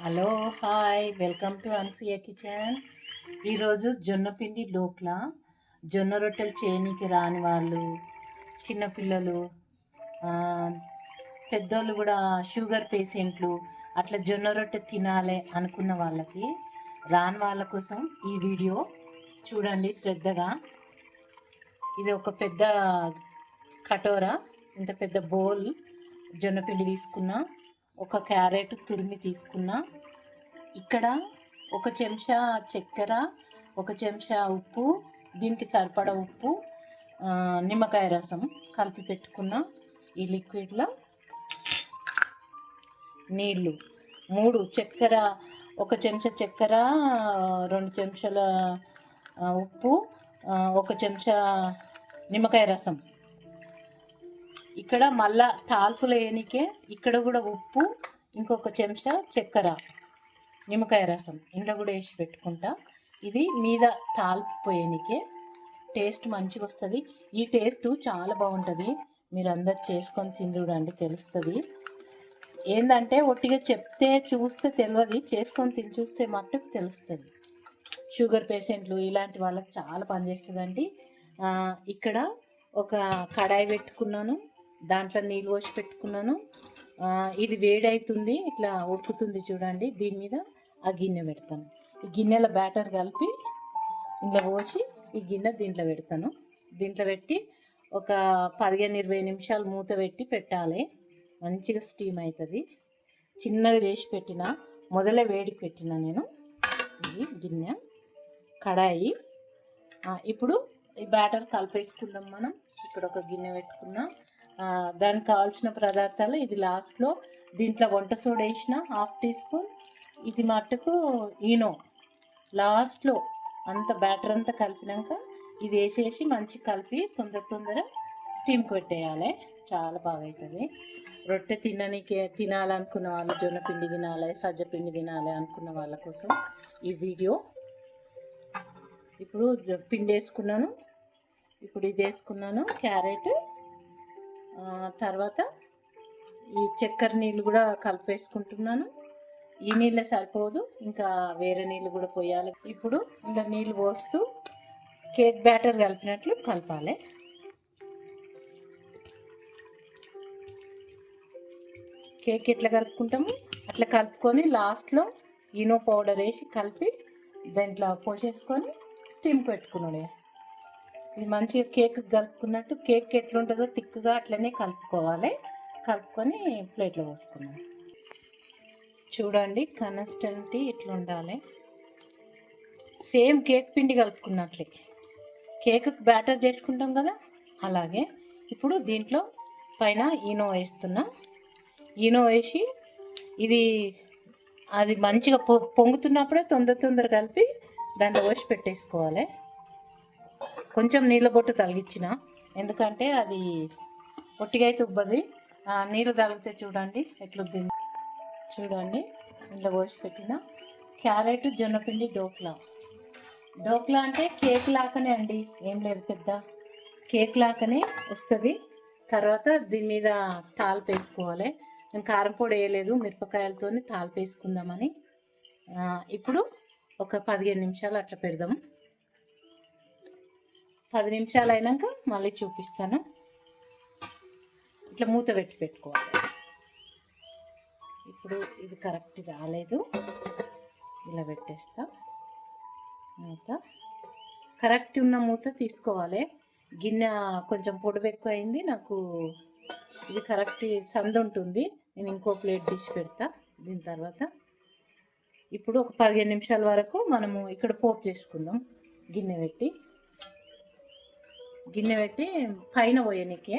Hello hi welcome to Anasuya kitchen. ఈరోజు జొన్నపిండి డోక్లా, జొన్న రొట్టెలు చేయనీకి రాని వాళ్ళు, చిన్నపిల్లలు, పెద్దోళ్ళు కూడా, షుగర్ పేషెంట్లు అట్లా జొన్న రొట్టె తినాలి అనుకున్న వాళ్ళకి, రాని వాళ్ళ కోసం ఈ వీడియో చూడండి శ్రద్ధగా. ఇది ఒక పెద్ద కటోరా, ఇంత పెద్ద బౌల్ జొన్నపిండి తీసుకున్నా, ఒక క్యారెట్ తురిమి తీసుకున్నా, ఇక్కడ ఒక చెంచా చక్కెర, ఒక చెంచా ఉప్పు, దీనికి సరిపడా ఉప్పు, నిమ్మకాయ రసం కలిపి పెట్టుకున్న ఈ లిక్విడ్లో నీళ్ళు 3 చక్కెర, ఒక చెంచా చక్కెర, 2 చెంచాల ఉప్పు, ఒక చెంచా నిమ్మకాయ రసం. ఇక్కడ మళ్ళా తాల్పులు వేయనికే ఇక్కడ కూడా ఉప్పు, ఇంకొక చెంచా చక్కెర, నిమ్మకాయ రసం ఇంట్లో కూడా వేసి పెట్టుకుంటా. ఇది మీద తాల్పు పోయనికే టేస్ట్ మంచిగా వస్తుంది. ఈ టేస్ట్ చాలా బాగుంటుంది. మీరు అందరు చేసుకొని తిని చూడండి, తెలుస్తుంది. ఏంటంటే ఒట్టిగా చెప్తే చూస్తే తెలియదు, చేసుకొని తిని చూస్తే మట్టుకు తెలుస్తుంది. షుగర్ పేషెంట్లు ఇలాంటి వాళ్ళకి చాలా పనిచేస్తుందండి. ఇక్కడ ఒక కడాయి పెట్టుకున్నాను, దాంట్లో నీళ్ళు పోసి పెట్టుకున్నాను. ఇది వేడవుతుంది, ఇట్లా ఉడుకుతుంది చూడండి. దీని మీద ఆ గిన్నె పెడతాను. ఈ గిన్నెలో బ్యాటర్ కలిపి ఇంట్లో పోసి ఈ గిన్నె దీంట్లో పెడతాను. దీంట్లో పెట్టి ఒక 15-20 నిమిషాలు మూత పెట్టి పెట్టాలి. మంచిగా స్టీమ్ అవుతుంది. చిన్నగా చేసి పెట్టిన, మొదలే వేడికి పెట్టిన నేను. ఇది గిన్నె, కడాయి. ఇప్పుడు ఈ బ్యాటర్ కలిపేసుకుందాం మనం. ఇక్కడ ఒక గిన్నె పెట్టుకున్నాం. దానికి కావాల్సిన పదార్థాలు ఇది లాస్ట్లో. దీంట్లో వంట సోడా వేసిన 1/2 టీ స్పూన్. ఇది మట్టుకు ఈనో లాస్ట్లో. అంత బ్యాటర్ అంతా కలిపినాక ఇది వేసేసి మంచి కలిపి తొందర స్టీమ్కి పెట్టేయాలి. చాలా బాగా అవుతుంది. రొట్టె తినాలనుకున్న వాళ్ళు, జొన్నపిండి తినాలి, సజ్జపిండి తినాలి అనుకున్న వాళ్ళ కోసం ఈ వీడియో. ఇప్పుడు పిండి వేసుకున్నాను, ఇప్పుడు ఇది వేసుకున్నాను క్యారెట్. తర్వాత ఈ చక్కెర నీళ్ళు కూడా కలిపేసుకుంటున్నాను. ఈ నీళ్ళే సరిపోదు, ఇంకా వేరే నీళ్ళు కూడా పోయాలి. ఇప్పుడు ఇంకా నీళ్ళు పోస్తూ కేక్ బ్యాటర్ కలిపినట్లు కలపాలి. కేక్ ఎట్లా కలుపుకుంటాము అట్లా కలుపుకొని లాస్ట్లో ఈనో పౌడర్ వేసి కలిపి దాంట్లో పోసేసుకొని స్టీమ్ పెట్టుకున్నాడు. ఇది మంచిగా కేక్ కలుపుకున్నట్టు, కేక్ ఎట్లుంటుందో థిక్గా అట్లనే కలుపుకోవాలి. కలుపుకొని ప్లేట్లో పోసుకున్నాం. చూడండి కన్సిస్టెన్సీ ఇట్లా ఉండాలి. సేమ్ కేక్ పిండి కలుపుకున్నట్లే కేక్ బ్యాటర్ చేసుకుంటాం కదా, అలాగే. ఇప్పుడు దీంట్లో పైన ఈనో వేస్తున్నా. ఈనో వేసి అది మంచిగా పొంగుతున్నప్పుడే తొందర కలిపి దాంట్లో పోసి పెట్టేసుకోవాలి. కొంచెం నీళ్ళ బొట్టు తగిలించిన, ఎందుకంటే అది పొట్టిగా అయితే ఉబ్బది. నీళ్ళు తగిలితే చూడండి ఎట్లుద్ది. చూడండి ఇంట్లో పోసి పెట్టిన క్యారెట్ జొన్నపిండి డోక్లా అంటే కేక్ లాగానే అండి, ఏం లేదు, పెద్ద కేక్ లాగానే వస్తుంది. తర్వాత దీని మీద తాలింపు వేసుకోవాలి. నేను కారం పొడి వేయలేదు, మిరపకాయలతో తాలింపు వేసుకుందామని. ఇప్పుడు ఒక 15 నిమిషాలు అట్లా పెడదాం. 10 నిమిషాలు అయినాక మళ్ళీ చూపిస్తాను. ఇట్లా మూత పెట్టుకోవాలి. ఇప్పుడు ఇది కరెక్ట్ రాలేదు, ఇలా పెట్టేస్తా. మూత కరెక్ట్ ఉన్న మూత తీసుకోవాలి. గిన్నె కొంచెం పొడవు ఎక్కువ అయింది నాకు. ఇది కరెక్ట్ సందు ఉంటుంది. నేను ఇంకో ప్లేట్ తీసి పెడతా దీని తర్వాత. ఇప్పుడు ఒక 15 నిమిషాల వరకు మనము ఇక్కడ పోపు చేసుకుందాం. గిన్నె పెట్టి పైన పోయనికే.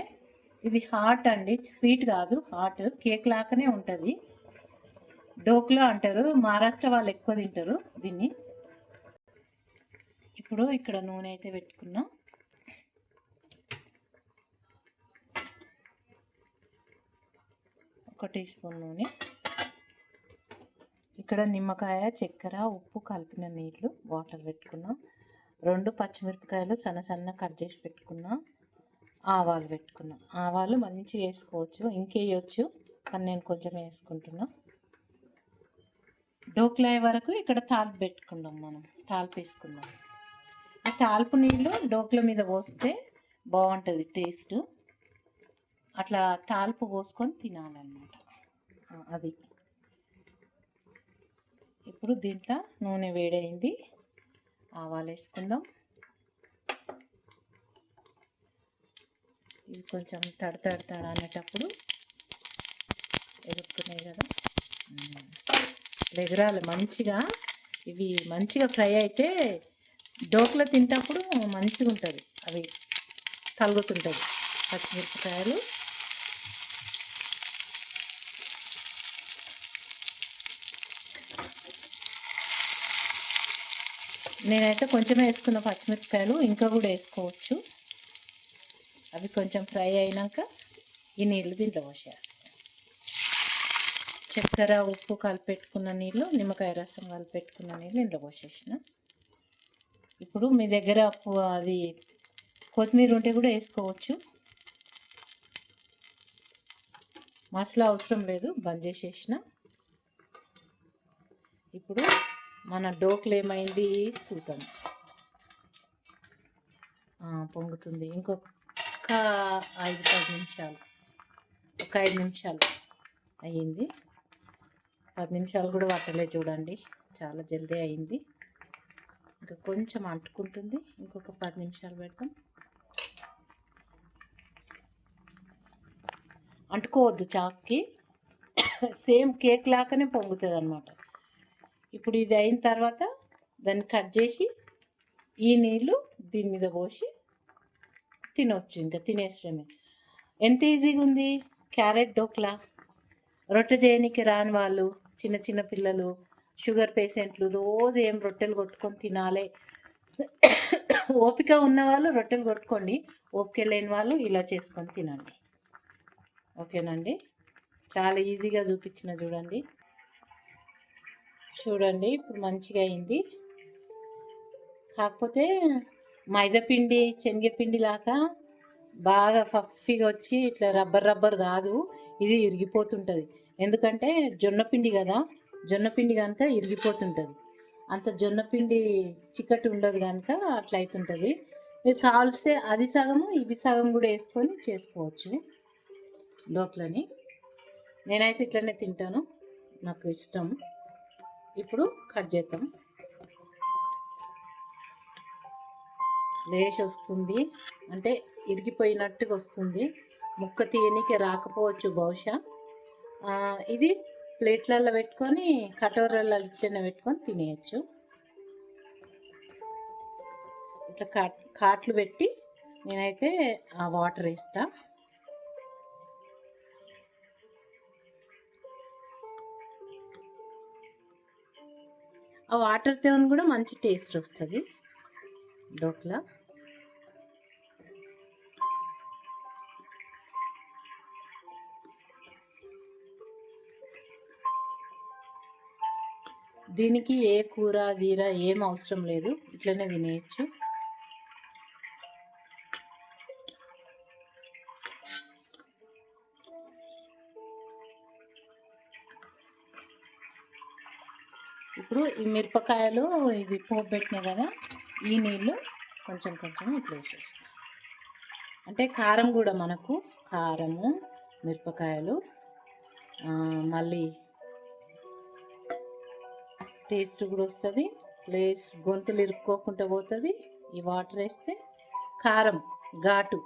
ఇది హాట్ అండి, స్వీట్ కాదు, హాట్. కేక్ లాగానే ఉంటుంది. డోక్లా అంటారు, మహారాష్ట్ర వాళ్ళు ఎక్కువ తింటారు దీన్ని. ఇప్పుడు ఇక్కడ నూనె అయితే పెట్టుకున్నా. ఒక టీ స్పూన్ నూనె. ఇక్కడ నిమ్మకాయ, చక్కెర, ఉప్పు కలిపిన నీళ్ళు, వాటర్ పెట్టుకున్నా. 2 పచ్చిమిరపకాయలు సన్న కట్ చేసి పెట్టుకున్నా. ఆవాలు పెట్టుకున్నా. ఆవాలు మంచిగా వేసుకోవచ్చు, ఇంకేయచ్చు, కానీ నేను కొంచెం వేసుకుంటున్నా. డోక్లా వరకు ఇక్కడ తాల్పు పెట్టుకుందాం. మనం తాల్పు వేసుకుందాం. ఆ తాల్పు నీళ్ళు డోక్ల మీద పోస్తే బాగుంటుంది టేస్ట్. అట్లా తాల్పు పోసుకొని తినాలన్నమాట. అది ఇప్పుడు దీంట్లో నూనె వేడైంది, ఆవాలు వేసుకుందాం. ఇది కొంచెం తడతడతడ అనేటప్పుడు ఎగురుతున్నాయి కదా, ఎగరాలి మంచిగా. ఇవి మంచిగా ఫ్రై అయితే డోక్లో తింటప్పుడు మంచిగా ఉంటుంది, అవి తలుగుతుంటుంది. పచ్చిమిరపకాయలు, నేనైతే కొంచెమే వేసుకున్న పచ్చిమిరపకాయలు, ఇంకా కూడా వేసుకోవచ్చు. అవి కొంచెం ఫ్రై అయినాక ఈ నీళ్ళు దీంట్లో పోసేయాలి. చక్కెర, ఉప్పు కలిపెట్టుకున్న నీళ్ళు, నిమ్మకాయ రసం కలిపెట్టుకున్న నీళ్ళు ఇంట్లో పోసేసిన. ఇప్పుడు మీ దగ్గర అది కొత్తిమీర ఉంటే కూడా వేసుకోవచ్చు. మసాలా అవసరం లేదు, బంద్ చేసేసిన. ఇప్పుడు మన డోక్లు ఏమైంది చూద్దాం. పొంగుతుంది. ఇంకొక 5-10 నిమిషాలు, ఒక 5 నిమిషాలు అయ్యింది. 10 నిమిషాలు కూడా పట్టలేదు చూడండి, చాలా జల్దీ అయింది. ఇంకా కొంచెం అంటుకుంటుంది, ఇంకొక 10 నిమిషాలు పెడతాం. అంటుకోవద్దు చాక్కి, సేమ్ కేక్ లాగానే పొంగుతుంది అన్నమాట. ఇప్పుడు ఇది అయిన తర్వాత దాన్ని కట్ చేసి ఈ నీళ్ళు దీని మీద పోసి తినవచ్చు. ఇంకా తినేసడమే. ఎంత ఈజీగా ఉంది క్యారెట్ డోక్లా. రొట్టె చేయడానికి రాని వాళ్ళు, చిన్న చిన్న పిల్లలు, షుగర్ పేషెంట్లు రోజు ఏం రొట్టెలు కొట్టుకొని తినాలి. ఓపిక ఉన్నవాళ్ళు రొట్టెలు కొట్టుకోండి, ఓపిక లేని వాళ్ళు ఇలా చేసుకొని తినండి. ఓకేనండి, చాలా ఈజీగా చూపించిన చూడండి. ఇప్పుడు మంచిగా అయింది. కాకపోతే మైదాపిండి, శనగపిండి లాగా బాగా పఫీగా వచ్చి ఇట్లా రబ్బర్ కాదు, ఇది ఇరిగిపోతుంటుంది. ఎందుకంటే జొన్నపిండి కదా, జొన్నపిండి కనుక ఇరిగిపోతుంటుంది. అంత జొన్నపిండి చిక్కటి ఉండదు కనుక అట్లా అవుతుంటుంది. మీరు కావలిస్తే అది సగము ఇది సగం కూడా వేసుకొని చేసుకోవచ్చు డోక్లని. నేనైతే ఇట్లనే తింటాను, నాకు ఇష్టం. ఇప్పుడు కట్ చేద్దాం. లేచి వస్తుంది అంటే ఇరిగిపోయినట్టుగా వస్తుంది. ముక్క తీయనికి రాకపోవచ్చు బహుశా. ఇది ప్లేట్లలో పెట్టుకొని కటోరల్లో ఇట్లనే పెట్టుకొని తినేయచ్చు. ఇట్లా కాట్లు పెట్టి నేనైతే ఆ వాటర్ వేస్తా. ఆ వాటర్తో కూడా మంచి టేస్ట్ వస్తుంది డోక్లా. దీనికి ఏ కూర గీర ఏం అవసరం లేదు, ఇట్లనే తినేయచ్చు. ఇప్పుడు ఈ మిరపకాయలు ఇది పోపు పెట్టినా కదా, ఈ నీళ్ళు కొంచెం కొంచెం ఇట్లా వేసేస్తాం. అంటే కారం కూడా మనకు కారము, మిరపకాయలు, మళ్ళీ టేస్ట్ కూడా వస్తుంది, ప్లస్ గొంతులు ఇరుక్కోకుండా పోతుంది. ఈ వాటర్ వేస్తే కారం ఘాటు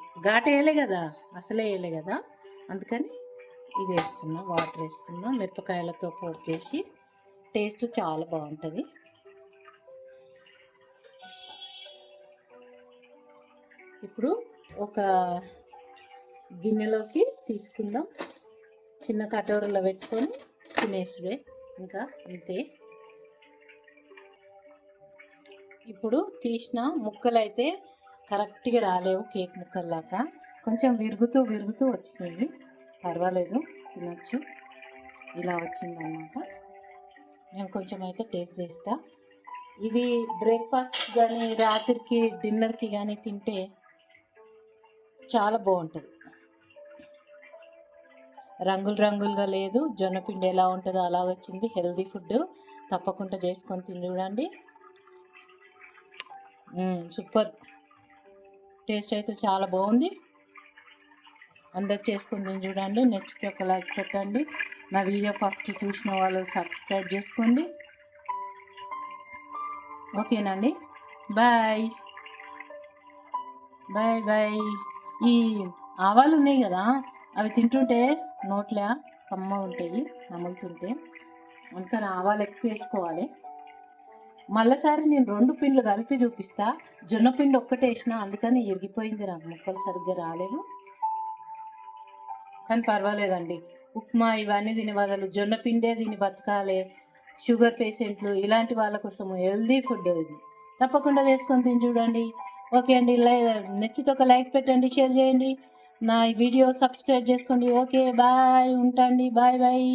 వేయలే కదా, అసలే వేయలే కదా, అందుకని ఇది వేస్తున్నా, వాటర్ వేస్తున్నా. మిరపకాయలతో పోపు చేసి టేస్ట్ చాలా బాగుంటుంది. ఇప్పుడు ఒక గిన్నెలోకి తీసుకుందాం, చిన్న కటోరలో పెట్టుకొని తినేసుడే, ఇంకా అంతే. ఇప్పుడు తీసిన ముక్కలు అయితే కరెక్ట్గా రాలేవు, కేక్ ముక్కల్లాగా కొంచెం విరుగుతూ వచ్చినాయి. పర్వాలేదు, తినచ్చు. ఇలా వచ్చిందన్నమాట. నేను కొంచెం అయితే టేస్ట్ చేస్తా. ఇది బ్రేక్ఫాస్ట్ కానీ రాత్రికి డిన్నర్కి కానీ తింటే చాలా బాగుంటుంది. రంగులు రంగులుగా లేదు. జొన్నపిండి ఎలా ఉంటుందో అలా వచ్చింది. హెల్దీ ఫుడ్ తప్పకుండా చేసుకొని తిని చూడండి. సూపర్ టేస్ట్ అయితే చాలా బాగుంది. అందరు చేసుకుని తిని చూడండి. నచ్చితే ఒక లైక్ పెట్టండి. నా వీడియో ఫస్ట్ చూసిన వాళ్ళు సబ్స్క్రైబ్ చేసుకోండి. ఓకేనండి. Bye bye bye. ఈ ఆవాలు ఉన్నాయి కదా, అవి తింటుంటే నోట్లే కమ్మగా ఉంటాయి నములుతుంటే. అందుకని ఆవాలు ఎక్కువ వేసుకోవాలి. మళ్ళీసారి నేను 2 పిండ్లు కలిపి చూపిస్తా. జొన్న పిండి ఒక్కటే వేసిన, అందుకని ఇరిగిపోయింది, నాకు ముక్కలు సరిగ్గా రాలేవు. కానీ పర్వాలేదండి. ఉప్మా ఇవన్నీ తినే బదులు జొన్న పిండే తిని బతకాలి. షుగర్ పేషెంట్లు ఇలాంటి వాళ్ళ కోసం హెల్దీ ఫుడ్ ఇది. తప్పకుండా చేసుకొని తిని చూడండి. ఓకే అండి. నచ్చితే ఒక లైక్ పెట్టండి, షేర్ చేయండి, నా వీడియో సబ్స్క్రైబ్ చేసుకోండి. ఓకే బాయ్, ఉంటాండి. Bye bye.